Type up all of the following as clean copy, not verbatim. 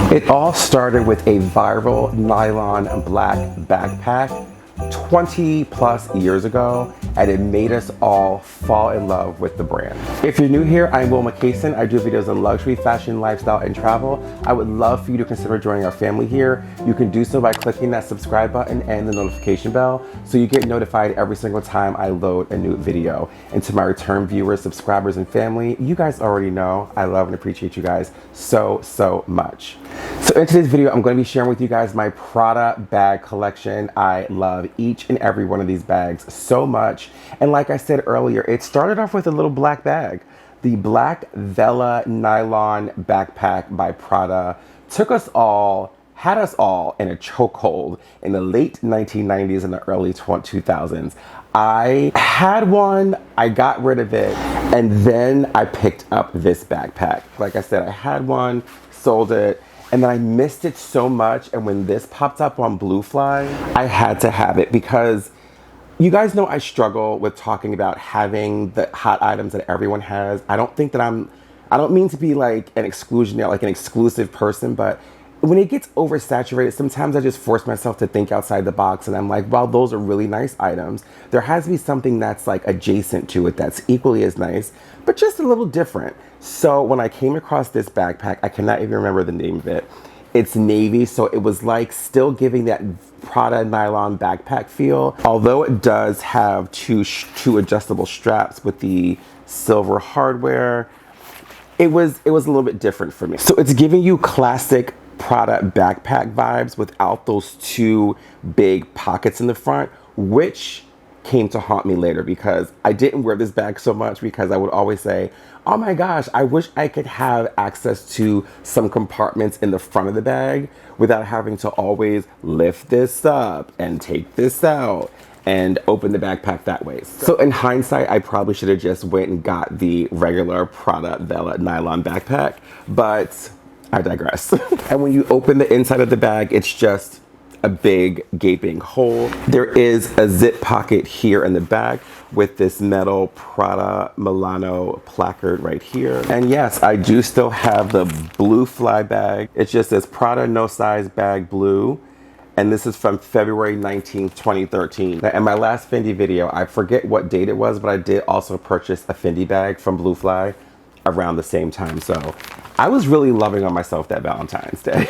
It all started with a viral nylon black backpack 20 plus years ago, and it made us all fall in love with the brand. If you're new here, I'm Wil Mikahson. I do videos on luxury, fashion, lifestyle, and travel. I would love for you to consider joining our family here. You can do so by clicking that subscribe button and the notification bell so you get notified every single time I load a new video. And to my return viewers, subscribers, and family, you guys already know I love and appreciate you guys so much. So in today's video, I'm going to be sharing with you guys my Prada bag collection. I love each and every one of these bags so much. And like I said earlier, it started off with a little black bag. The black Vela nylon backpack by Prada had us all in a chokehold in the late 1990s and the early 2000s. I had one, I got rid of it, and then I picked up this backpack. Like I said, I had one, sold it, and then I missed it so much, and when this popped up on Bluefly, I had to have it because you guys know I struggle with talking about having the hot items that everyone has. I don't mean to be like an exclusionary, like an exclusive person, but when it gets oversaturated, sometimes I just force myself to think outside the box, and I'm like, well, those are really nice items. There has to be something that's like adjacent to it that's equally as nice, but just a little different. So when I came across this backpack, I cannot even remember the name of it. It's navy, so it was like still giving that Prada nylon backpack feel. Although it does have two adjustable straps with the silver hardware, it was a little bit different for me. So it's giving you classic Prada backpack vibes without those two big pockets in the front, which came to haunt me later because I didn't wear this bag so much because I would always say, oh my gosh, I wish I could have access to some compartments in the front of the bag without having to always lift this up and take this out and open the backpack that way. So in hindsight, I probably should have just went and got the regular Prada Vela nylon backpack, but I digress. And when you open the inside of the bag, it's just a big gaping hole. There is a zip pocket here in the back with this metal Prada Milano placard right here. And yes, I do still have the Bluefly bag. It just says Prada no size bag blue. And this is from February 19th, 2013. In my last Fendi video, I forget what date it was, but I did also purchase a Fendi bag from Bluefly around the same time. So I was really loving on myself that Valentine's Day.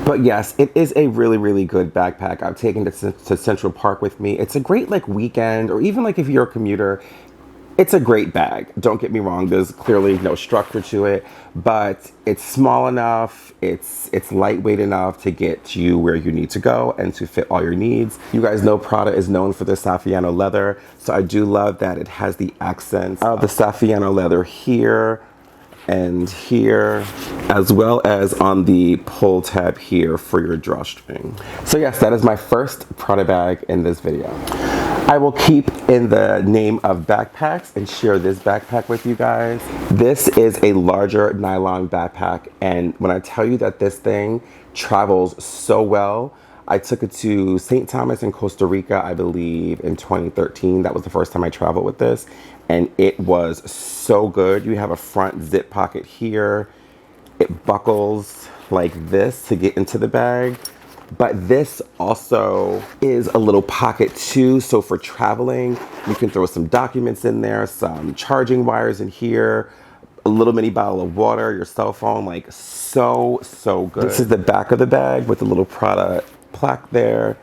But yes, it is a really good backpack. I've taken it to Central Park with me. It's a great like weekend, or even like if you're a commuter, it's a great bag. Don't get me wrong, there's clearly no structure to it, but it's small enough, it's lightweight enough to get you where you need to go and to fit all your needs. You guys know Prada is known for their Saffiano leather, so I do love that it has the accents of the Saffiano leather here and here, as well as on the pull tab here for your drawstring. So yes, that is my first Prada bag in this video. I will keep in the name of backpacks and share this backpack with you guys. This is a larger nylon backpack, and when I tell you that this thing travels so well, I took it to St. Thomas in Costa Rica, I believe, in 2013. That was the first time I traveled with this, and it was so good. You have a front zip pocket here. It buckles like this to get into the bag, but this also is a little pocket too. So for traveling, you can throw some documents in there, some charging wires in here, a little mini bottle of water, your cell phone, like so good. This is the back of the bag with a little Prada plaque there.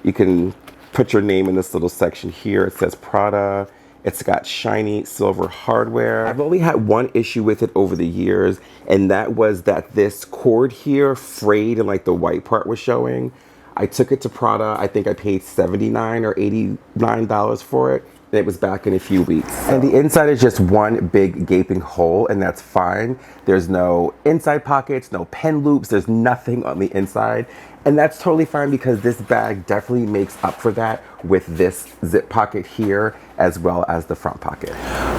You can put your name in this little section here. It says Prada. It's got shiny silver hardware. I've only had one issue with it over the years, and that was that this cord here frayed and like the white part was showing. I took it to Prada. I think I paid $79 or $89 for it. And it was back in a few weeks. And the inside is just one big gaping hole, and that's fine. There's no inside pockets, no pen loops, there's nothing on the inside. And that's totally fine because this bag definitely makes up for that with this zip pocket here, as well as the front pocket.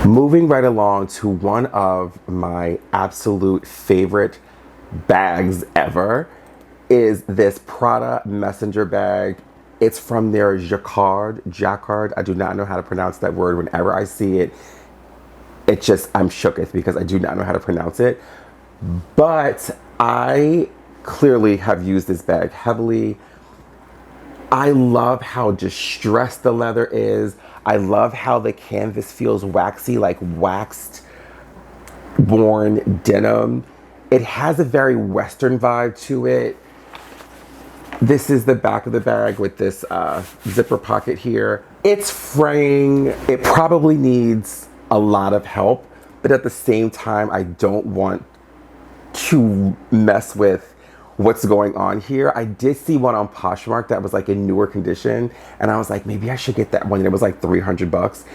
Moving right along to one of my absolute favorite bags ever is this Prada messenger bag. It's from their jacquard. I do not know how to pronounce that word. Whenever I see it, I'm shooketh because I do not know how to pronounce it. But I clearly have used this bag heavily. I love how distressed the leather is. I love how the canvas feels waxy, like waxed worn denim. It has a very Western vibe to it. This is the back of the bag with this zipper pocket here. It's fraying. It probably needs a lot of help, but at the same time, I don't want to mess with what's going on here. I did see one on Poshmark that was like in newer condition, and I was like, maybe I should get that one. And it was like 300 bucks.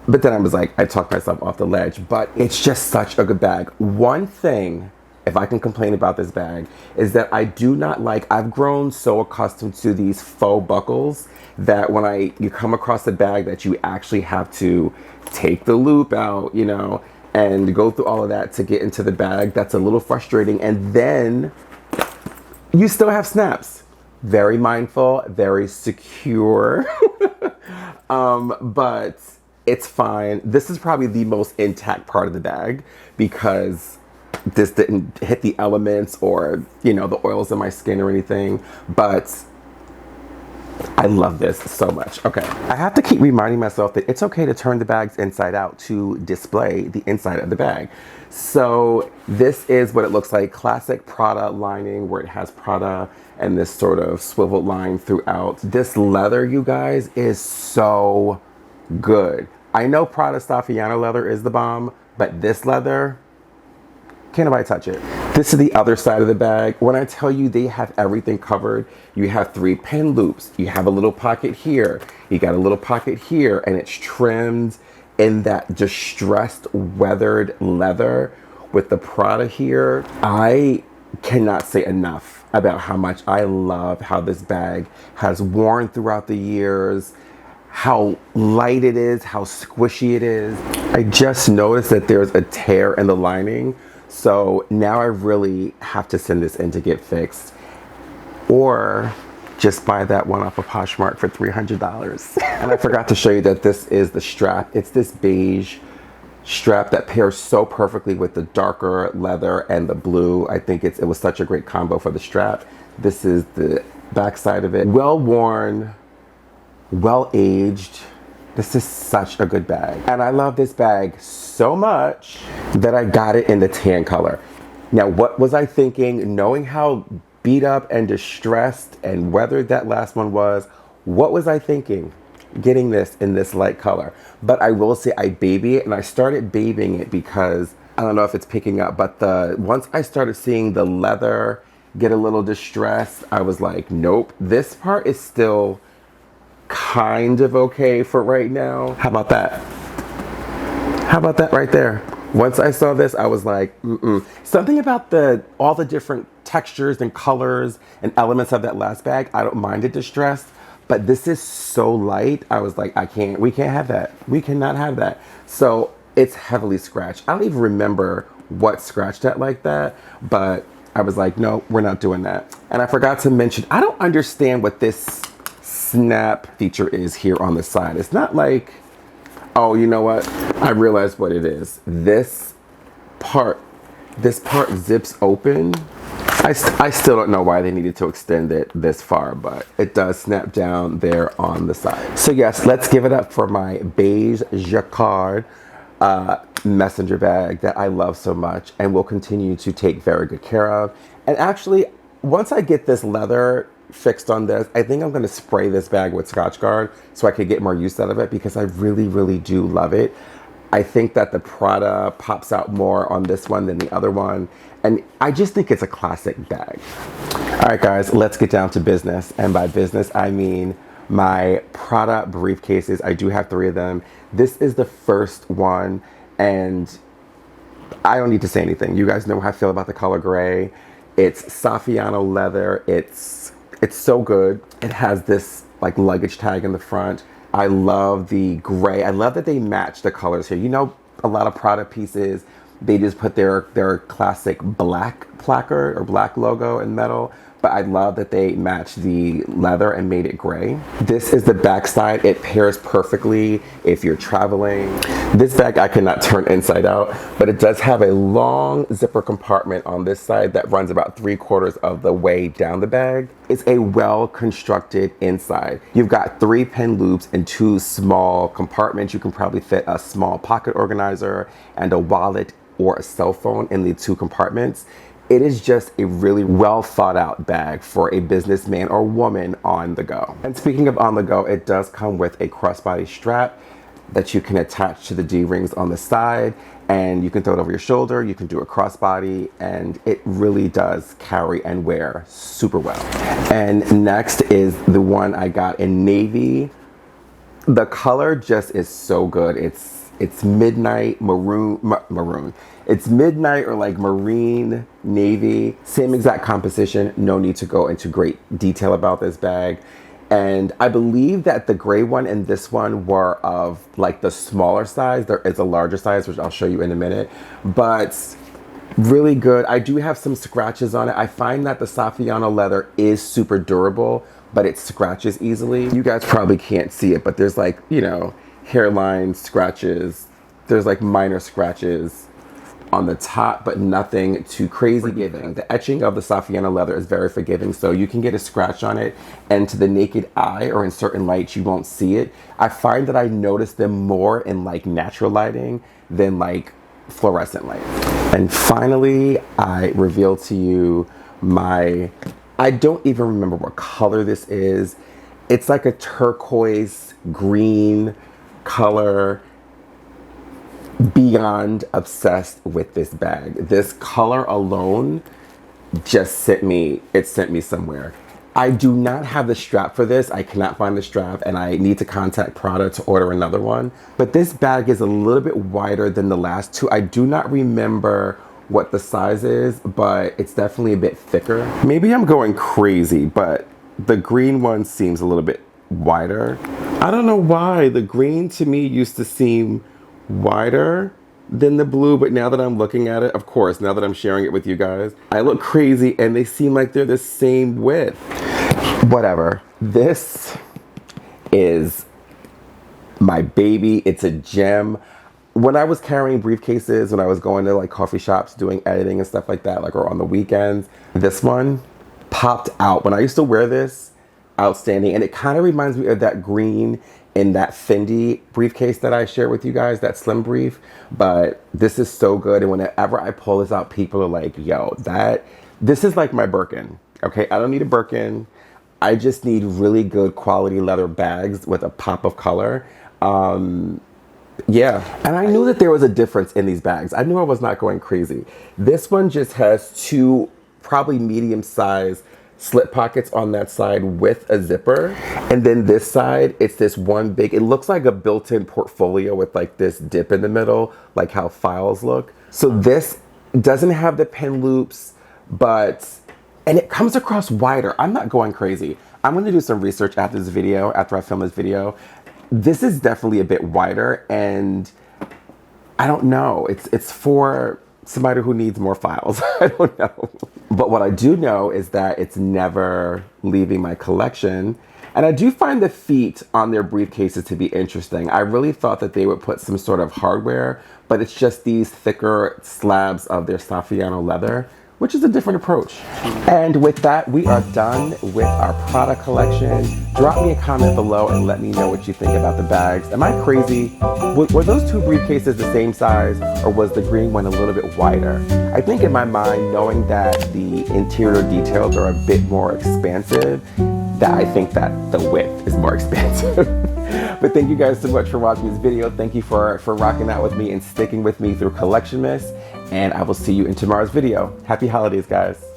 But then I was like, I talked myself off the ledge, but it's just such a good bag. One thing, if I can complain about this bag, is that I do not like, I've grown so accustomed to these faux buckles that when you come across a bag that you actually have to take the loop out, you know, and go through all of that to get into the bag. That's a little frustrating. And then you still have snaps. Very mindful, very secure, but it's fine. This is probably the most intact part of the bag because this didn't hit the elements or, you know, the oils in my skin or anything, but I love this so much. Okay, I have to keep reminding myself that it's okay to turn the bags inside out to display the inside of the bag. So this is what it looks like. Classic Prada lining where it has Prada and this sort of swivel line throughout. This leather, you guys, is so good. I know Prada Saffiano leather is the bomb, but this leather, can't nobody touch it. This is the other side of the bag. When I tell you they have everything covered, you have 3 pin loops. You have a little pocket here. You got a little pocket here, and it's trimmed in that distressed, weathered leather with the Prada here. I cannot say enough about how much I love how this bag has worn throughout the years, how light it is, how squishy it is. I just noticed that there's a tear in the lining. So now I really have to send this in to get fixed, or just buy that one off of Poshmark for $300. And I forgot to show you that this is the strap. It's this beige strap that pairs so perfectly with the darker leather and the blue. I think it was such a great combo for the strap. This is the back side of it. Well worn, well aged. This is such a good bag. And I love this bag so much that I got it in the tan color. Now, what was I thinking? Knowing how beat up and distressed and weathered that last one was, what was I thinking? Getting this in this light color. But I will say I baby it, and I started babying it because, I don't know if it's picking up, but once I started seeing the leather get a little distressed, I was like, nope, this part is still kind of okay for right now. How about that? How about that right there? Once I saw this, I was like, something about all the different textures and colors and elements of that last bag. I don't mind it distressed, but this is so light. I was like, we can't have that. We cannot have that. So it's heavily scratched. I don't even remember what scratched that like that, but I was like, no, we're not doing that. And I forgot to mention, I don't understand what this snap feature is here on the side. It's not like, oh, you know what? I realized what it is. This part zips open. I still don't know why they needed to extend it this far, but it does snap down there on the side. So yes, let's give it up for my beige jacquard messenger bag that I love so much and will continue to take very good care of. And actually, once I get this leather fixed on this, I think I'm going to spray this bag with Scotchgard so I could get more use out of it because I really, really do love it. I think that the Prada pops out more on this one than the other one. And I just think it's a classic bag. All right, guys, let's get down to business. And by business, I mean my Prada briefcases. I do have 3 of them. This is the first one, and I don't need to say anything. You guys know how I feel about the color gray. It's Saffiano leather. It's so good. It has this like luggage tag in the front. I love the gray. I love that they match the colors here. You know, a lot of Prada pieces, they just put their classic black placard or black logo in metal. but I love that they matched the leather and made it gray. This is the back side. It pairs perfectly if you're traveling. This bag I cannot turn inside out, but it does have a long zipper compartment on this side that runs about 3/4 of the way down the bag. It's a well-constructed inside. You've got 3 pin loops and 2 small compartments. You can probably fit a small pocket organizer and a wallet or a cell phone in the 2 compartments. It is just a really well thought out bag for a businessman or woman on the go. And speaking of on the go, it does come with a crossbody strap that you can attach to the D-rings on the side, and you can throw it over your shoulder, you can do a crossbody, and it really does carry and wear super well. And next is the one I got in navy. The color just is so good. It's midnight maroon. It's midnight or like marine navy. Same exact composition. No need to go into great detail about this bag. And I believe that the gray one and this one were of like the smaller size. There is a larger size, which I'll show you in a minute, but really good. I do have some scratches on it. I find that the Saffiano leather is super durable, but it scratches easily. You guys probably can't see it, but there's like, you know, hairline scratches. There's like minor scratches on the top, but nothing too crazy forgiving. The etching of the Saffiano leather is very forgiving, so you can get a scratch on it, and to the naked eye or in certain lights, you won't see it. I find that I notice them more in like natural lighting than like fluorescent lights. And finally, I reveal to you I don't even remember what color this is. It's like a turquoise green color. Beyond obsessed with this bag. This color alone just sent me somewhere. I do not have the strap for this. I cannot find the strap, and I need to contact Prada to order another one. But this bag is a little bit wider than the last 2. I do not remember what the size is, but it's definitely a bit thicker. Maybe I'm going crazy, but the green one seems a little bit wider. I don't know why. The green to me used to seem wider than the blue, but now that I'm looking at it, of course, now that I'm sharing it with you guys, I look crazy and they seem like they're the same width. Whatever. This is my baby. It's a gem. When I was carrying briefcases, when I was going to like coffee shops doing editing and stuff like that, like or on the weekends, this one popped out. When I used to wear this, outstanding. And it kind of reminds me of that green in that Fendi briefcase that I shared with you guys, that slim brief. But this is so good. And whenever I pull this out, people are like, yo, this is like my Birkin. Okay, I don't need a Birkin. I just need really good quality leather bags with a pop of color. Yeah, and I knew that there was a difference in these bags. I knew I was not going crazy. This one just has 2 probably medium-sized slip pockets on that side with a zipper. And then this side, it's this one big, it looks like a built-in portfolio with like this dip in the middle, like how files look. So this doesn't have the pin loops, and it comes across wider. I'm not going crazy. I'm gonna do some research after this video, after I film this video. This is definitely a bit wider, and I don't know, it's for somebody who needs more files. I don't know. But what I do know is that it's never leaving my collection. And I do find the feet on their briefcases to be interesting. I really thought that they would put some sort of hardware, but it's just these thicker slabs of their Saffiano leather, which is a different approach. And with that, we are done with our Prada collection. Drop me a comment below and let me know what you think about the bags. Am I crazy? Were those 2 briefcases the same size, or was the green one a little bit wider? I think in my mind, knowing that the interior details are a bit more expansive, that I think that the width is more expansive. But thank you guys so much for watching this video. Thank you for rocking out with me and sticking with me through Collectionmas. And I will see you in tomorrow's video. Happy holidays, guys.